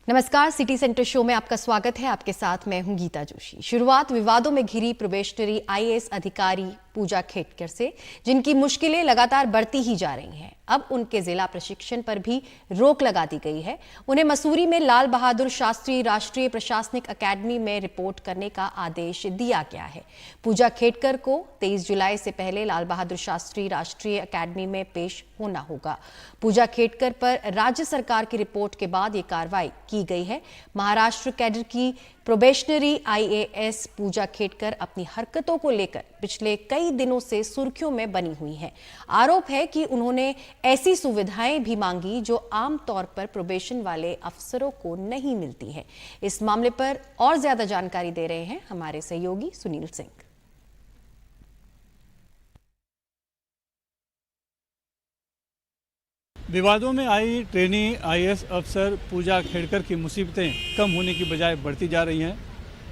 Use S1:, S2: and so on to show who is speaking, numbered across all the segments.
S1: नमस्कार, city centre show में आपका स्वागत है। आपके साथ मैं हूं गीता जोशी। शुरुआत विवादों में घिरी प्रोबेशनरी आईएएस अधिकारी पूजा खेडकर से, जिनकी मुश्किलें लगातार बढ़ती ही जा रही हैं। अब उनके जिला प्रशिक्षण पर भी रोक लगा दी गई है। उन्हें मसूरी में लाल बहादुर शास्त्री राष्ट्रीय प्रशासनिक अकादमी में रिपोर्ट करने का आदेश दिया गया है। पूजा खेडकर को 23 जुलाई से पहले लाल बहादुर शास्त्री राष्ट्रीय अकादमी में पेश होना होगा। पूजा खेडकर पर राज्य सरकार की रिपोर्ट के बाद ये कार्रवाई की गई है। महाराष्ट्र कैडर की प्रोबेशनरी आईएएस पूजा खेडकर अपनी हरकतों को लेकर पिछले कई दिनों से सुर्खियों में बनी हुई हैं। आरोप है कि उन्होंने ऐसी सुविधाएं भी मांगी जो आमतौर पर प्रोबेशन वाले अफसरों को नहीं मिलती हैं। इस मामले पर और ज्यादा जानकारी दे रहे हैं हमारे सहयोगी सुनील सिंह।
S2: विवादों में आई ट्रेनी आईएएस अफसर पूजा खेडकर की मुसीबतें कम होने की बजाय बढ़ती जा रही हैं।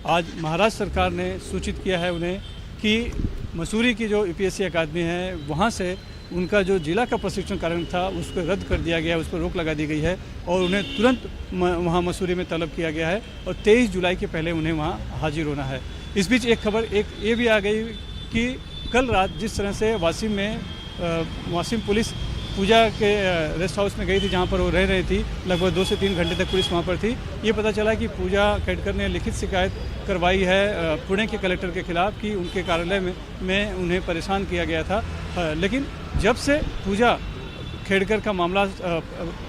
S2: आज महाराष्ट्र सरकार ने सूचित किया है उन्हें कि मसूरी की जो यूपीएससी अकादमी है वहाँ से उनका जो जिला का प्रशिक्षण कार्यक्रम था उसको रद्द कर दिया गया है, उस पर रोक लगा दी गई है और उन्हें तुरंत वहाँ मसूरी में तलब किया गया है और 23 जुलाई के पहले उन्हें वहाँ हाजिर होना है। इस बीच एक खबर ये भी आ गई कि कल रात जिस तरह से वासिम पुलिस पूजा के रेस्ट हाउस में गई थी जहां पर वो रह रही थी, लगभग 2 से 3 घंटे तक पुलिस वहां पर थी। ये पता चला कि पूजा खेडकर ने लिखित शिकायत करवाई है पुणे के कलेक्टर के खिलाफ कि उनके कार्यालय में उन्हें परेशान किया गया था। लेकिन जब से पूजा खेडकर का मामला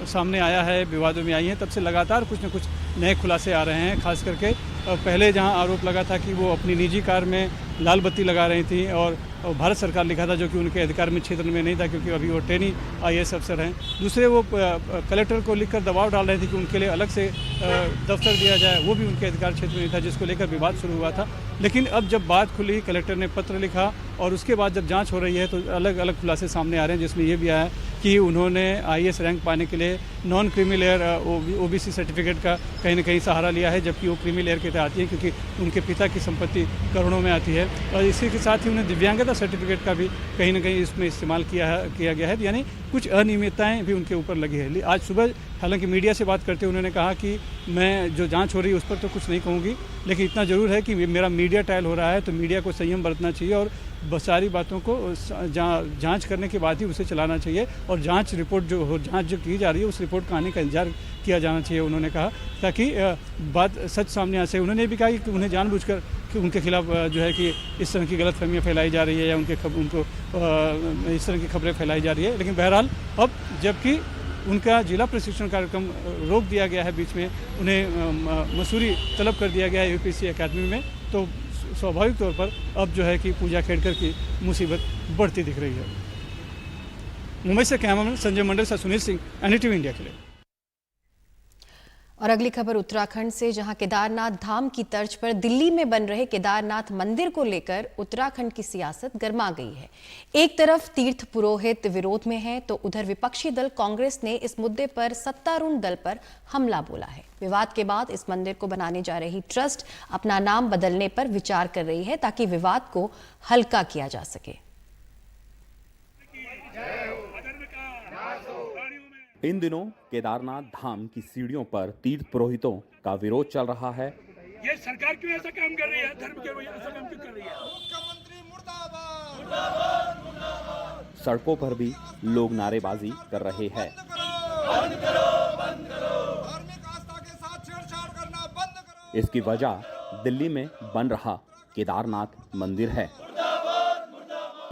S2: सामने आया है, विवादों में आई है, तब से लगातार कुछ न कुछ नए खुलासे आ रहे हैं। खास करके पहले जहां आरोप लगा था कि वो अपनी निजी कार में लाल बत्ती लगा रही थी और भारत सरकार लिखा था, जो कि उनके अधिकार में क्षेत्र में नहीं था क्योंकि अभी वो ट्रेनी आईएएस अफसर हैं। दूसरे वो कलेक्टर को लिखकर दबाव डाल रहे थे कि उनके लिए अलग से दफ्तर दिया जाए, वो भी उनके अधिकार क्षेत्र में नहीं था, जिसको लेकर विवाद शुरू हुआ था। लेकिन अब जब बात खुली, कलेक्टर ने पत्र लिखा और उसके बाद जब जांच हो रही है तो अलग अलग खुलासे सामने आ रहे हैं, जिसमें ये भी आया है कि उन्होंने आईएएस रैंक पाने के लिए non creamy layer OBC certificate का कहीं न कहीं सहारा लिया है, जबकि वो क्रीमी लेयर के तहत आती है क्योंकि उनके पिता की संपत्ति करोड़ों में आती है। और इसी के साथ ही उन्हें दिव्यांगता सर्टिफिकेट का भी कहीं न कहीं इसमें इस्तेमाल किया गया है, यानी कुछ अनियमितताएं भी उनके ऊपर लगी है। आज सुबह हालांकि मीडिया से बात करते हुए उन्होंने कहा कि मैं जो जांच हो रही है उस पर तो कुछ नहीं कहूँगी, लेकिन इतना ज़रूर है कि मेरा मीडिया ट्रायल हो रहा है तो मीडिया को संयम बरतना चाहिए और सारी बातों को जांच करने के बाद ही उसे चलाना चाहिए और जांच जो की जा रही है उस रिपोर्ट का आने का इंतजार किया जाना चाहिए, उन्होंने कहा, ताकि बात सच सामने आ सके। उन्होंने भी कहा कि उन्हें जानबूझकर कि उनके खिलाफ जो है कि इस तरह की गलतफहमियां फैलाई जा रही है या उनको इस तरह की खबरें फैलाई जा रही है। लेकिन बहरहाल अब जबकि उनका जिला प्रशिक्षण कार्यक्रम रोक दिया गया है, बीच में उन्हें मसूरी तलब कर दिया गया है यूपीएससी अकादमी में, तो स्वाभाविक तौर पर अब जो है कि पूजा खेडकर की मुसीबत बढ़ती दिख रही है। मुंबई से कैमरामैन संजय मंडल से सुनील सिंह, एनडीटीवी इंडिया के लिए।
S1: और अगली खबर उत्तराखंड से, जहां केदारनाथ धाम की तर्ज पर दिल्ली में बन रहे केदारनाथ मंदिर को लेकर उत्तराखंड की सियासत गर्मा गई है। एक तरफ तीर्थ पुरोहित विरोध में है तो उधर विपक्षी दल कांग्रेस ने इस मुद्दे पर सत्तारूढ़ दल पर हमला बोला है। विवाद के बाद इस मंदिर को बनाने जा रही ट्रस्ट अपना नाम बदलने पर विचार कर रही है ताकि विवाद को हल्का किया जा सके।
S3: इन दिनों केदारनाथ धाम की सीढ़ियों पर तीर्थ पुरोहितों का विरोध चल रहा है।
S4: ये सरकार क्यों ऐसा काम कर रही है? धर्म के वजह ऐसा काम क्यों कर रही है? मुख्यमंत्री मुर्दाबाद, मुर्दाबाद, मुर्दाबाद।
S3: सड़कों पर भी लोग नारेबाजी कर रहे हैं।
S4: बंद करो, बंद करो। धार्मिक आस्था के साथ छेड़छाड़ करना बंद करो।
S3: इसकी वजह दिल्ली में बन रहा केदारनाथ मंदिर है।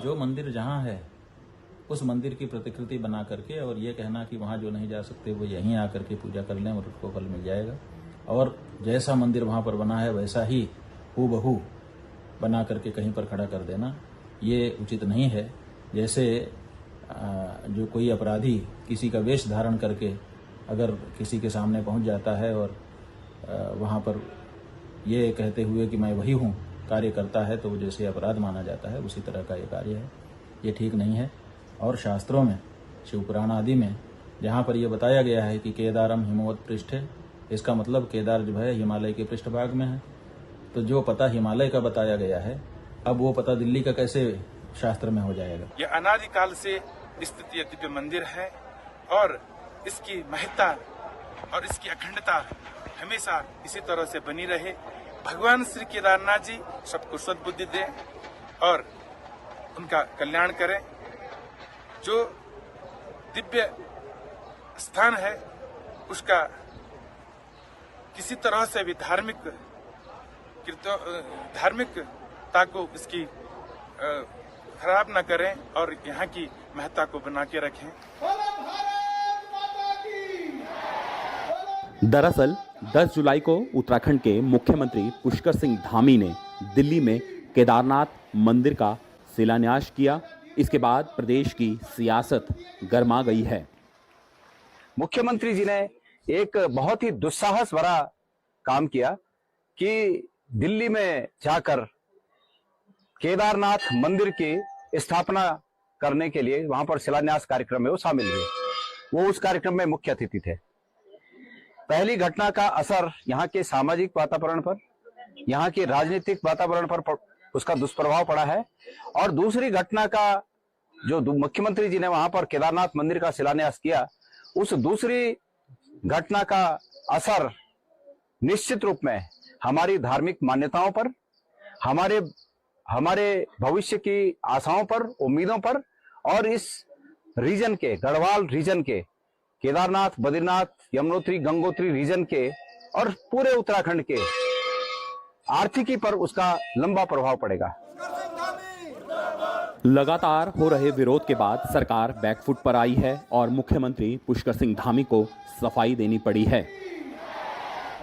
S5: जो मंदिर जहाँ है उस मंदिर की प्रतिकृति बना करके और ये कहना कि वहाँ जो नहीं जा सकते वो यहीं आकर के पूजा कर लें और उसको फल मिल जाएगा, और जैसा मंदिर वहाँ पर बना है वैसा ही हूबहू बना करके कहीं पर खड़ा कर देना, ये उचित नहीं है। जैसे जो कोई अपराधी किसी का वेश धारण करके अगर किसी के सामने पहुँच जाता है और वहाँ पर ये कहते हुए कि मैं वही हूँ कार्य करता है, तो वो जैसे अपराध माना जाता है उसी तरह का ये कार्य है। ये ठीक नहीं है। और शास्त्रों में, शिवपुराण आदि में जहाँ पर यह बताया गया है कि केदारम हिमवत पृष्ठे, इसका मतलब केदार जो है हिमालय के पृष्ठभाग में है, तो जो पता हिमालय का बताया गया है अब वो पता दिल्ली का कैसे शास्त्र में हो जाएगा?
S6: यह अनादिकाल से स्थित दिव्य मंदिर है और इसकी महत्ता और इसकी अखंडता हमेशा इसी तरह से बनी रहे। भगवान श्री केदारनाथ जी सबको सद्बुद्धि दें और उनका कल्याण करें। जो दिव्य स्थान है उसका किसी तरह से भी धार्मिकता को इसकी खराब न करें और यहाँ की महत्ता को बना के रखें।
S3: दरअसल 10 जुलाई को उत्तराखंड के मुख्यमंत्री पुष्कर सिंह धामी ने दिल्ली में केदारनाथ मंदिर का शिलान्यास किया। इसके बाद प्रदेश की सियासत गर्मा गई है।
S7: मुख्यमंत्री जी ने एक बहुत ही दुस्साहस भरा काम किया कि दिल्ली में जाकर केदारनाथ मंदिर की स्थापना करने के लिए वहां पर शिलान्यास कार्यक्रम में वो शामिल हुए। वो उस कार्यक्रम में मुख्य अतिथि थे। पहली घटना का असर यहाँ के सामाजिक वातावरण पर, यहाँ के राजनीतिक वातावरण पर उसका दुष्प्रभाव पड़ा है। और दूसरी घटना का जो मुख्यमंत्री जी ने वहां पर केदारनाथ मंदिर का शिलान्यास किया, उस दूसरी घटना का असर निश्चित रूप में हमारी धार्मिक मान्यताओं पर, हमारे भविष्य की आशाओं पर, उम्मीदों पर और इस रीजन के, गढ़वाल रीजन के, केदारनाथ, बद्रीनाथ, यमुनोत्री, गंगोत्री रीजन के और पूरे उत्तराखंड के आर्थिकी पर उसका लंबा प्रभाव पड़ेगा।
S3: लगातार हो रहे विरोध के बाद सरकार बैकफुट पर आई है और मुख्यमंत्री पुष्कर सिंह धामी को सफाई देनी पड़ी है।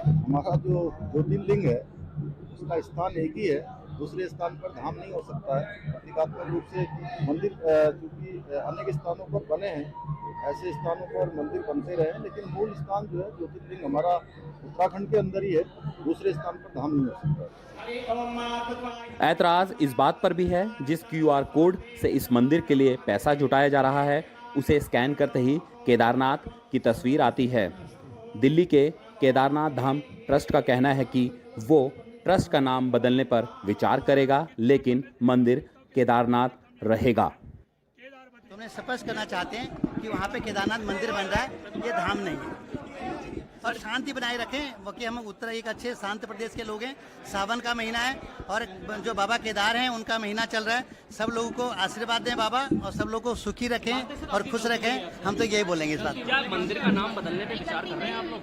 S8: हमारा जो ज्योतिर्लिंग है उसका स्थान एक ही है, दूसरे स्थान पर धाम नहीं हो सकता है। प्रतीकात्मक रूप से मंदिर चूंकि अनेक स्थानों पर बने हैं, ऐसे स्थानों पर मंदिर बनते रहे, लेकिन मूल स्थान जो है ज्योतिर्लिंग हमारा उत्तराखंड के अंदर ही है, दूसरे स्थान पर धाम नहीं हो सकता।
S3: ऐतराज इस बात पर भी है जिस QR कोड से इस मंदिर के लिए पैसा जुटाया जा रहा है, उसे स्कैन करते ही केदारनाथ की तस्वीर आती है। दिल्ली के केदारनाथ धाम ट्रस्ट का कहना है कि वो ट्रस्ट का नाम बदलने पर विचार करेगा, लेकिन मंदिर केदारनाथ रहेगा।
S9: तो मैं स्पष्ट करना चाहते हैं कि वहाँ पे केदारनाथ मंदिर बन रहा है, ये धाम नहीं है। और शांति बनाए रखें, वो कि हम उत्तर एक अच्छे शांत प्रदेश के लोग हैं। सावन का महीना है और जो बाबा केदार हैं उनका महीना चल रहा है। सब लोगों को आशीर्वाद दें बाबा और सब लोगों को सुखी रखें और खुश रखें। हम तो यही बोलेंगे इस बात।
S10: क्या मंदिर का नाम बदलने पे विचार कर रहे हैं आप लोग?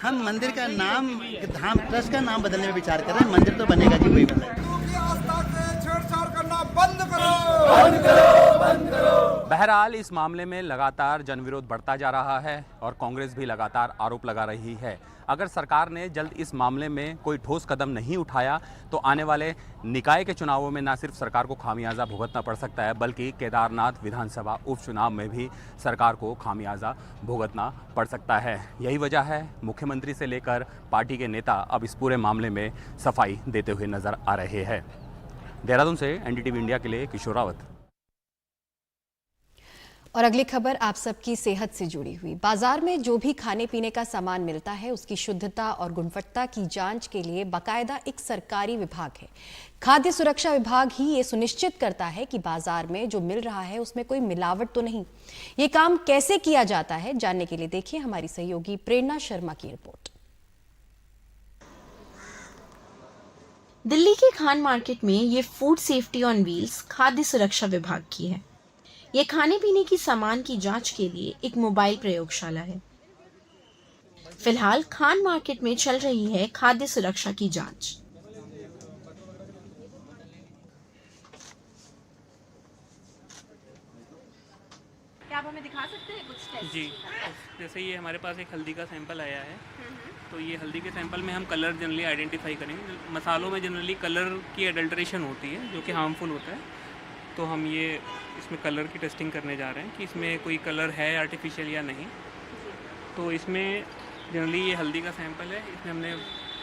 S9: हम मंदिर का नाम, धाम ट्रस्ट का नाम बदलने में विचार कर रहे हैं। मंदिर तो बनेगा जी, वही बन
S3: बहरहाल इस मामले में लगातार जनविरोध बढ़ता जा रहा है और कांग्रेस भी लगातार आरोप लगा रही है। अगर सरकार ने जल्द इस मामले में कोई ठोस कदम नहीं उठाया तो आने वाले निकाय के चुनावों में न सिर्फ सरकार को खामियाजा भुगतना पड़ सकता है, बल्कि केदारनाथ विधानसभा उपचुनाव में भी सरकार को खामियाजा भुगतना पड़ सकता है। यही वजह है मुख्यमंत्री से लेकर पार्टी के नेता अब इस पूरे मामले में सफाई देते हुए नजर आ रहे हैं। देहरादून से NDTV इंडिया के लिए किशोर रावत।
S1: और अगली खबर आप सबकी सेहत से जुड़ी हुई। बाजार में जो भी खाने पीने का सामान मिलता है उसकी शुद्धता और गुणवत्ता की जांच के लिए बाकायदा एक सरकारी विभाग है। खाद्य सुरक्षा विभाग ही ये सुनिश्चित करता है कि बाजार में जो मिल रहा है उसमें कोई मिलावट तो नहीं। ये काम कैसे किया जाता है, जानने के लिए देखिए हमारी सहयोगी प्रेरणा शर्मा की रिपोर्ट।
S11: दिल्ली के खान मार्केट में ये फूड सेफ्टी ऑन व्हील्स खाद्य सुरक्षा विभाग की है। ये खाने पीने की सामान की जांच के लिए एक मोबाइल प्रयोगशाला है। फिलहाल खान मार्केट में चल रही है खाद्य सुरक्षा की जांच।
S12: क्या आप हमें दिखा सकते हैं कुछ टेस्ट?
S10: जी, जैसे ये हमारे पास एक हल्दी का सैंपल आया है, तो ये हल्दी के सैंपल में हम कलर जनरली आइडेंटिफाई करेंगे। मसालों में जनरली कलर की एडल्ट्रेशन होती है जो कि हार्मफुल होता है, तो हम ये इसमें कलर की टेस्टिंग करने जा रहे हैं कि इसमें कोई कलर है आर्टिफिशियल या नहीं। तो इसमें जनरली ये हल्दी का सैंपल है, इसमें हमने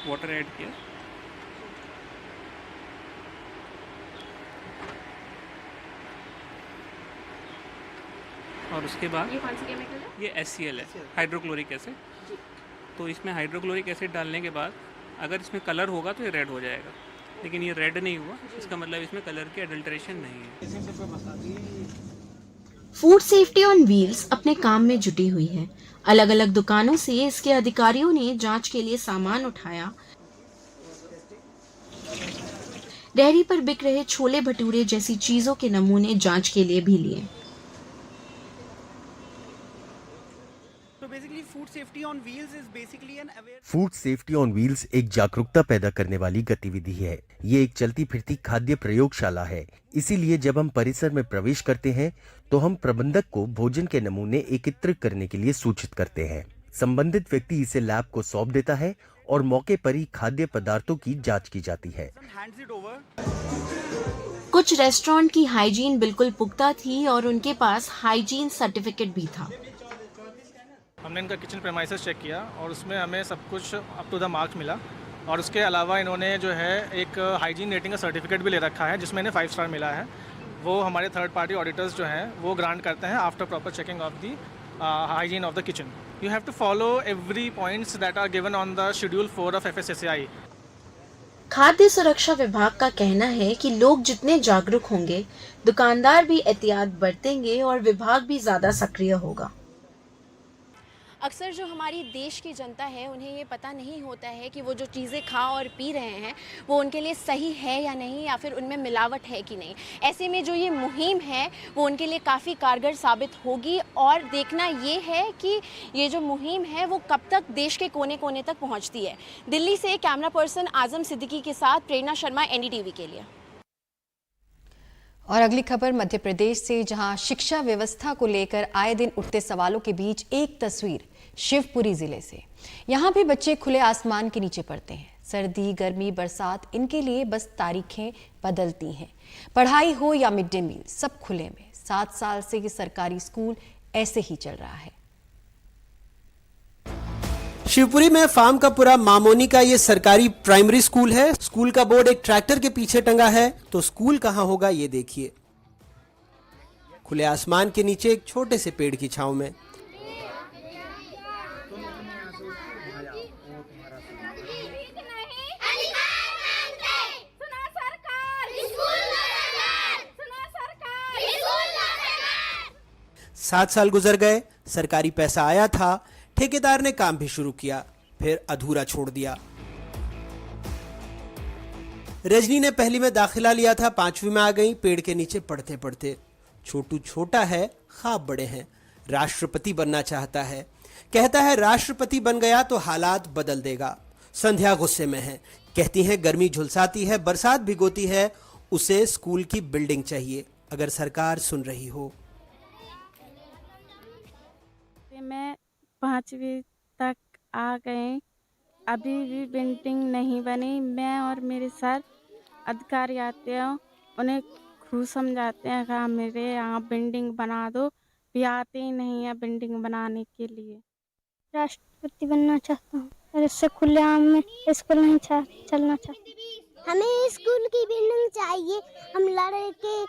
S10: वाटर ऐड किया। और उसके बाद
S12: ये कौन सी केमिकल है?
S10: ये HCl है, हाइड्रोक्लोरिक एसिड। तो इसमें हाइड्रोक्लोरिक एसिड डालने के बाद अगर इसमें कलर होगा तो ये रेड हो जाएगा, लेकिन ये रेड नहीं हुआ, इसका मतलब इसमें कलर की एडल्ट्रेशन नहीं है।
S11: फूड सेफ्टी ऑन व्हील्स अपने काम में जुटी हुई है। अलग अलग दुकानों से इसके अधिकारियों ने जांच के लिए सामान उठाया। डेयरी पर बिक रहे छोले भटूरे जैसी चीजों के नमूने जांच के लिए भी लिए।
S13: फूड सेफ्टी ऑन व्हील्स एक जागरूकता पैदा करने वाली गतिविधि है। ये एक चलती फिरती खाद्य प्रयोगशाला है। इसीलिए जब हम परिसर में प्रवेश करते हैं तो हम प्रबंधक को भोजन के नमूने एकत्रित करने के लिए सूचित करते हैं। संबंधित व्यक्ति इसे लैब को सौंप देता है और मौके पर ही खाद्य पदार्थों की जांच की जाती है।
S11: कुछ रेस्टोरेंट की हाइजीन बिल्कुल पुख्ता थी और उनके पास हाइजीन सर्टिफिकेट भी था।
S14: हमने इनका किचन प्रेमाइसेस चेक किया और उसमें हमें सब कुछ अप टू द मार्क्स मिला और उसके अलावा इन्होंने जो है एक हाइजीन रेटिंग का सर्टिफिकेट भी ले रखा है जिसमें इन्हें 5 स्टार मिला है। वो हमारे थर्ड पार्टी ऑडिटर्स जो हैं वो ग्रांट करते हैं after proper checking of the hygiene of the kitchen. You have to follow every points that are given on the schedule 4 of FSSAI।
S11: खाद्य सुरक्षा विभाग का कहना है कि लोग जितने जागरूक होंगे, दुकानदार भी एहतियात बरतेंगे और विभाग भी ज्यादा सक्रिय होगा।
S15: अक्सर जो हमारी देश की जनता है उन्हें ये पता नहीं होता है कि वो जो चीज़ें खा और पी रहे हैं वो उनके लिए सही है या नहीं, या फिर उनमें मिलावट है कि नहीं। ऐसे में जो ये मुहिम है वो उनके लिए काफ़ी कारगर साबित होगी और देखना ये है कि ये जो मुहिम है वो कब तक देश के कोने कोने तक पहुँचती है। दिल्ली से कैमरा पर्सन आजम सिद्दीकी के साथ प्रेरणा शर्मा, NDTV के लिए।
S1: और अगली खबर मध्य प्रदेश से, जहां शिक्षा व्यवस्था को लेकर आए दिन उठते सवालों के बीच एक तस्वीर शिवपुरी जिले से। यहां भी बच्चे खुले आसमान के नीचे पढ़ते हैं। सर्दी, गर्मी, बरसात, इनके लिए बस तारीखें बदलती हैं। पढ़ाई हो या मिड डे मील, सब खुले में। 7 साल से ये सरकारी स्कूल ऐसे ही चल रहा है।
S16: शिवपुरी में फार्म का पूरा मामोनी का ये सरकारी प्राइमरी स्कूल है। स्कूल का बोर्ड एक ट्रैक्टर के पीछे टंगा है, तो स्कूल कहाँ होगा ये देखिए। खुले आसमान के नीचे एक छोटे से पेड़ की छांव में। सात साल गुजर गए, सरकारी पैसा आया था, ठेकेदार ने काम भी शुरू किया, फिर अधूरा छोड़ दिया। रजनी ने पहली में दाखिला लिया था, 5वीं में आ गई। पेड़ के नीचे पढ़ते पढ़ते छोटू छोटा है, ख्वाब बड़े हैं। राष्ट्रपति बनना चाहता है, कहता है राष्ट्रपति बन गया तो हालात बदल देगा। संध्या गुस्से में है, कहती है गर्मी झुलसाती है, बरसात भिगोती है, उसे स्कूल की बिल्डिंग चाहिए। अगर सरकार सुन रही हो।
S17: मैं 5वीं तक आ गए, अभी भी बिल्डिंग नहीं बनी। मैं और मेरे सर अधिकारी आते हैं, उन्हें खूब समझाते हैं कि मेरे यहाँ बिल्डिंग बना दो, भी आते ही नहीं है बिल्डिंग बनाने के लिए।
S18: राष्ट्रपति बनना चाहता हूँ और इससे खुलेआम में स्कूल नहीं चलना चाहता। हमें स्कूल की बिल्डिंग चाहिए। हम लड़के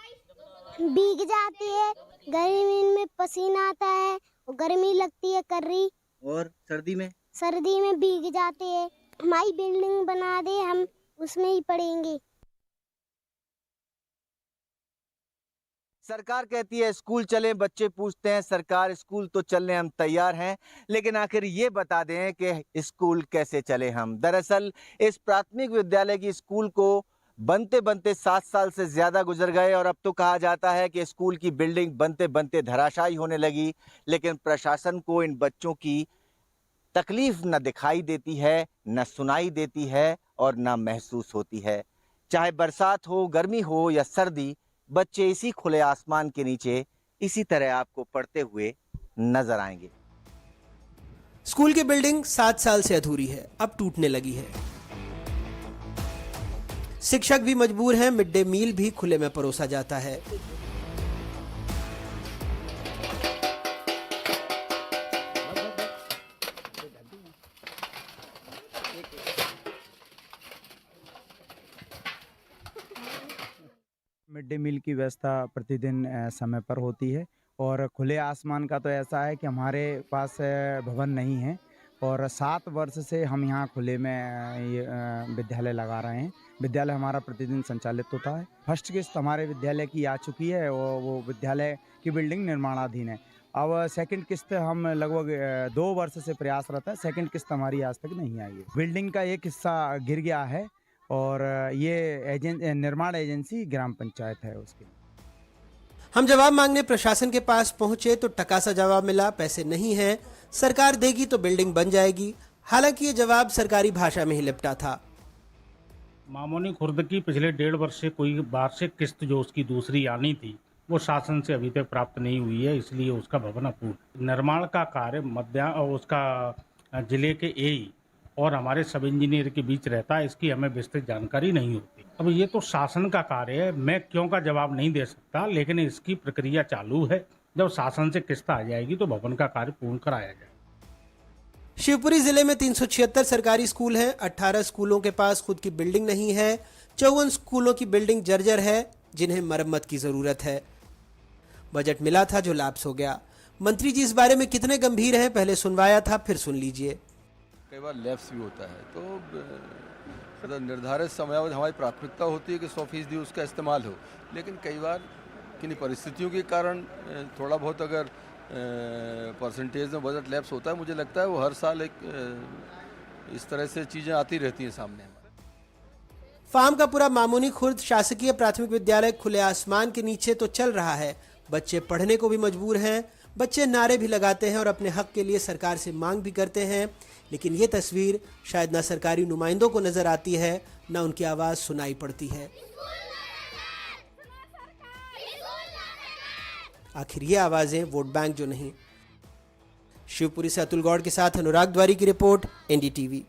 S18: भीग जाते हैं, गर्मी में पसीना आता है, गर्मी लगती है कर्री,
S19: और सर्दी में
S18: भीग जाते हैं। हमारी बिल्डिंग बना दे, हम उसमें ही पढ़ेंगे।
S19: सरकार कहती है स्कूल चलें, बच्चे पूछते हैं सरकार स्कूल तो चलने हम तैयार हैं, लेकिन आखिर ये बता दें कि स्कूल कैसे चले हम। दरअसल इस प्राथमिक विद्यालय की स्कूल को बनते बनते 7 साल से ज्यादा गुजर गए और अब तो कहा जाता है कि स्कूल की बिल्डिंग बनते बनते धराशायी होने लगी, लेकिन प्रशासन को इन बच्चों की तकलीफ न दिखाई देती है, न सुनाई देती है और न महसूस होती है। चाहे बरसात हो, गर्मी हो या सर्दी, बच्चे इसी खुले आसमान के नीचे इसी तरह आपको पढ़ते हुए नजर आएंगे।
S16: स्कूल की बिल्डिंग 7 साल से अधूरी है, अब टूटने लगी है। शिक्षक भी मजबूर हैं, मिड डे मील भी खुले में परोसा जाता है।
S20: मिड डे मील की व्यवस्था प्रतिदिन समय पर होती है और खुले आसमान का तो ऐसा है कि हमारे पास भवन नहीं है, और 7 वर्ष से हम यहाँ खुले में ये विद्यालय लगा रहे हैं। विद्यालय हमारा प्रतिदिन संचालित होता है। फर्स्ट किस्त हमारे विद्यालय की आ चुकी है और वो विद्यालय की बिल्डिंग निर्माणाधीन है। अब सेकंड किस्त हम लगभग 2 वर्ष से प्रयासरत है। सेकंड किस्त हमारी आज तक नहीं आई है। बिल्डिंग का एक हिस्सा गिर गया है और ये निर्माण एजेंसी ग्राम पंचायत है उसकी।
S16: हम जवाब मांगने प्रशासन के पास पहुंचे तो टकासा जवाब मिला, पैसे नहीं हैं, सरकार देगी तो बिल्डिंग बन जाएगी। हालांकि ये जवाब सरकारी भाषा में ही लिपटा था।
S21: मामोनी खुर्द की पिछले 1.5 वर्ष से कोई वार्षिक किस्त जो उसकी दूसरी आनी थी वो शासन से अभी तक प्राप्त नहीं हुई है, इसलिए उसका भवन अपूर्ण। निर्माण का कार्य उसका जिले के एई और हमारे सब इंजीनियर के बीच रहता है, इसकी हमें विस्तृत जानकारी नहीं होती। अब ये तो शासन का कार्य है, मैं क्यों का जवाब नहीं दे सकता, लेकिन इसकी प्रक्रिया चालू है। जब शासन से किस्त आ जाएगी तो भवन का कार्य पूर्ण कराया जाएगा।
S16: शिवपुरी जिले में 376 सरकारी स्कूल हैं। 18 स्कूलों के पास खुद की बिल्डिंग नहीं है। 54 स्कूलों की बिल्डिंग जर्जर है, जिन्हें मरम्मत की जरूरत है। बजट मिला था जो लैप्स हो गया। मंत्री जी इस बारे में कितने गंभीर हैं, पहले सुनवाया था, फिर सुन लीजिए।
S22: कई बार लैप्स भी होता है, तो निर्धारित समयावधि हमारी प्राथमिकता होती है कि 100% उसका इस्तेमाल हो, लेकिन कई बार किन्हीं परिस्थितियों के कारण थोड़ा बहुत अगर परसेंटेज में बजट लैप्स होता है, मुझे लगता है वो हर साल एक इस तरह से चीज़ें आती रहती हैं सामने।
S16: फार्म का पूरा मामोनी खुर्द शासकीय प्राथमिक विद्यालय खुले आसमान के नीचे तो चल रहा है। बच्चे पढ़ने को भी मजबूर हैं। बच्चे नारे भी लगाते हैं और अपने हक के लिए सरकार से मांग भी करते हैं, लेकिन ये तस्वीर शायद ना सरकारी नुमाइंदों को नजर आती है, ना उनकी आवाज सुनाई पड़ती है। आखिर ये आवाजें वोट बैंक जो नहीं। शिवपुरी से अतुल गौड़ के साथ अनुराग द्वारी की रिपोर्ट, एनडीटीवी।